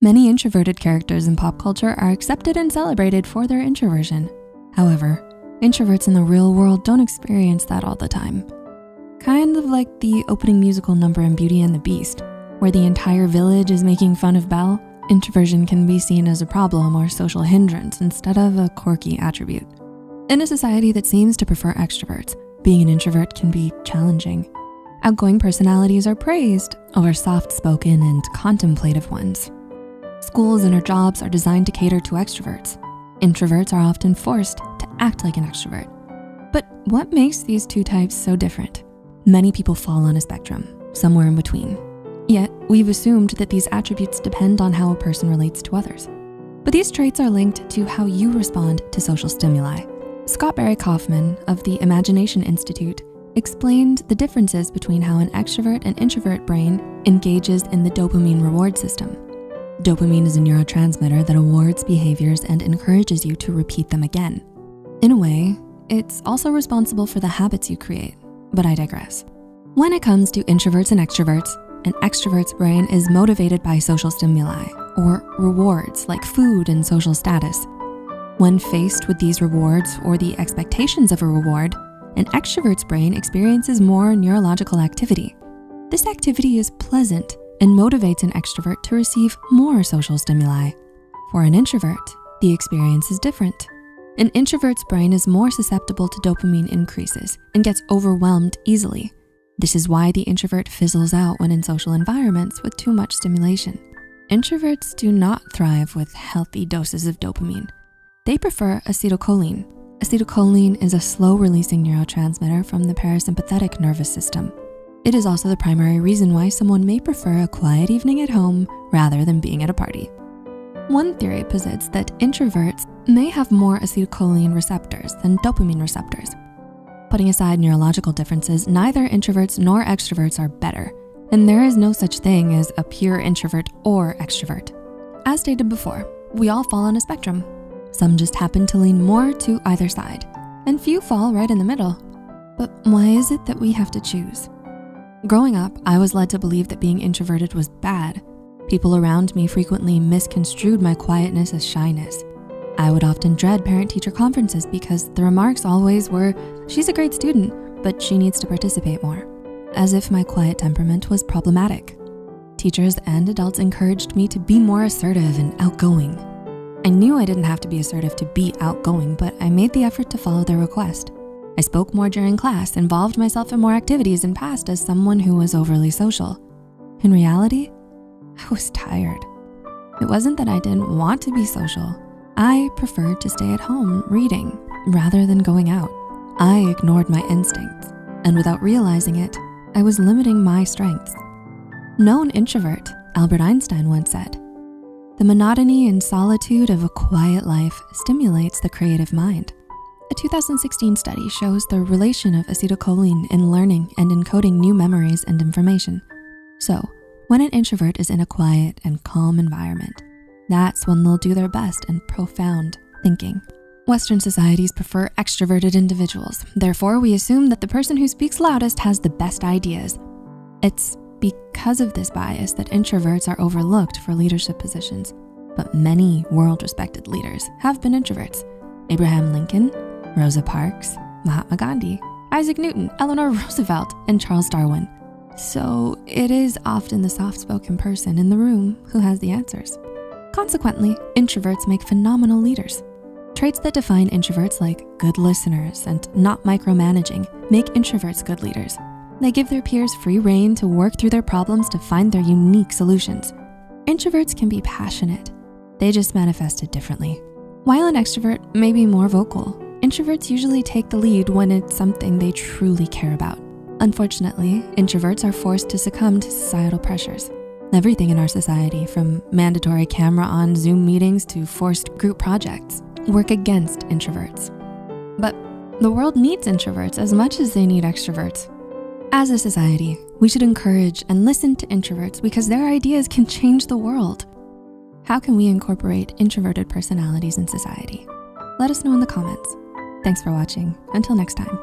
Many introverted characters in pop culture are accepted and celebrated for their introversion. However, introverts in the real world don't experience that all the time. Kind of like the opening musical number in Beauty and the Beast, where the entire village is making fun of Belle. Introversion can be seen as a problem or social hindrance instead of a quirky attribute. In a society that seems to prefer extroverts, being an introvert can be challenging. Outgoing personalities are praised over soft-spoken and contemplative ones. Schools and our jobs are designed to cater to extroverts. Introverts are often forced to act like an extrovert. But what makes these two types so different? Many people fall on a spectrum, somewhere in between. Yet, we've assumed that these attributes depend on how a person relates to others. But these traits are linked to how you respond to social stimuli. Scott Barry Kaufman of the Imagination Institute explained the differences between how an extrovert and introvert brain engages in the dopamine reward system. Dopamine is a neurotransmitter that awards behaviors and encourages you to repeat them again. In a way, it's also responsible for the habits you create, but I digress. When it comes to introverts and extroverts, an extrovert's brain is motivated by social stimuli or rewards like food and social status. When faced with these rewards or the expectations of a reward, an extrovert's brain experiences more neurological activity. This activity is pleasant and motivates an extrovert to receive more social stimuli. For an introvert, the experience is different. An introvert's brain is more susceptible to dopamine increases and gets overwhelmed easily. This is why the introvert fizzles out when in social environments with too much stimulation. Introverts do not thrive with healthy doses of dopamine. They prefer acetylcholine. Acetylcholine is a slow-releasing neurotransmitter from the parasympathetic nervous system. It is also the primary reason why someone may prefer a quiet evening at home rather than being at a party. One theory posits that introverts may have more acetylcholine receptors than dopamine receptors. Putting aside neurological differences, neither introverts nor extroverts are better, and there is no such thing as a pure introvert or extrovert. As stated before, we all fall on a spectrum. Some just happen to lean more to either side, and few fall right in the middle. But why is it that we have to choose? Growing up, I was led to believe that being introverted was bad. People around me frequently misconstrued my quietness as shyness. I would often dread parent-teacher conferences because the remarks always were, "She's a great student, but she needs to participate more," as if my quiet temperament was problematic. Teachers and adults encouraged me to be more assertive and outgoing. I knew I didn't have to be assertive to be outgoing, but I made the effort to follow their request. I spoke more during class, involved myself in more activities, and passed as someone who was overly social. In reality, I was tired. It wasn't that I didn't want to be social. I preferred to stay at home reading rather than going out. I ignored my instincts, and without realizing it, I was limiting my strengths. Known introvert, Albert Einstein once said, "The monotony and solitude of a quiet life stimulates the creative mind." A 2016 study shows the relation of acetylcholine in learning and encoding new memories and information. So, when an introvert is in a quiet and calm environment, that's when they'll do their best in profound thinking. Western societies prefer extroverted individuals. Therefore, we assume that the person who speaks loudest has the best ideas. It's because of this bias that introverts are overlooked for leadership positions. But many world-respected leaders have been introverts. Abraham Lincoln, Rosa Parks, Mahatma Gandhi, Isaac Newton, Eleanor Roosevelt, and Charles Darwin. So it is often the soft-spoken person in the room who has the answers. Consequently, introverts make phenomenal leaders. Traits that define introverts, like good listeners and not micromanaging, make introverts good leaders. They give their peers free rein to work through their problems to find their unique solutions. Introverts can be passionate. They just manifest it differently. While an extrovert may be more vocal, introverts usually take the lead when it's something they truly care about. Unfortunately, introverts are forced to succumb to societal pressures. Everything in our society, from mandatory camera-on Zoom meetings to forced group projects, work against introverts. But the world needs introverts as much as they need extroverts. As a society, we should encourage and listen to introverts because their ideas can change the world. How can we incorporate introverted personalities in society? Let us know in the comments. Thanks for watching. Until next time.